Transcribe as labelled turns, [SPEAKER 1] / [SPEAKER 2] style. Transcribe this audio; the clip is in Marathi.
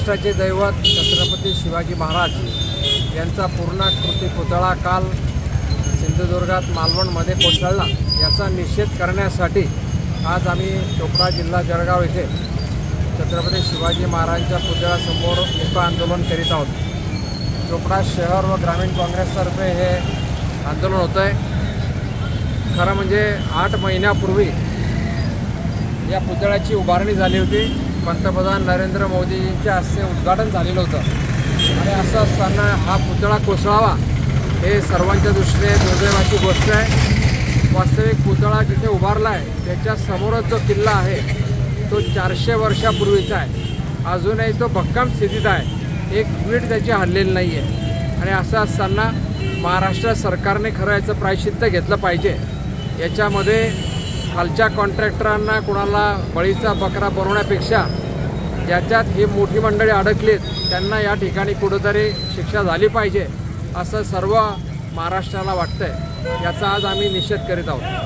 [SPEAKER 1] महाराष्ट्राचे दैवत छत्रपती शिवाजी महाराज यांचा पूर्णाकृती पुतळा काल सिंधुदुर्गात मालवणमध्ये कोसळला। याचा निषेध करण्यासाठी आज आम्ही चोपडा जिल्हा जळगाव येथे छत्रपती शिवाजी महाराजांच्या पुतळ्यासमोर मुक्त आंदोलन करीत आहोत। चोपडा शहर व ग्रामीण काँग्रेसतर्फे हे आंदोलन होतं आहे। खरं म्हणजे 8 महिन्यापूर्वी या पुतळ्याची उभारणी झाली होती। पंतप्रधान नरेंद्र मोदींच्या हस्ते उद्घाटन झालेलं होतं आणि असं असताना हा पुतळा कोसळावा हे सर्वांच्या दृष्टीने दुर्दैवाची गोष्ट आहे। वास्तविक पुतळा जिथे उभारला आहे त्याच्या समोरच जो किल्ला आहे तो 400 वर्षापूर्वीचा आहे। अजूनही तो भक्कम स्थितीत आहे, एक वीट त्याची हललेली नाही आहे। आणि असं असताना महाराष्ट्र सरकारने खरं याचं प्रायश्चित्त घेतलं पाहिजे। याच्यामध्ये खालच्या कॉन्ट्रॅक्टरांना कोणाला बळीचा बकरा बनवण्यापेक्षा ज्याच्यात ही मोठी मंडळी अडकलीत त्यांना या ठिकाणी कुठेतरी शिक्षा झाली पाहिजे असं सर्व महाराष्ट्राला वाटतंय। याचा आज आम्ही निषेध करीत आहोत।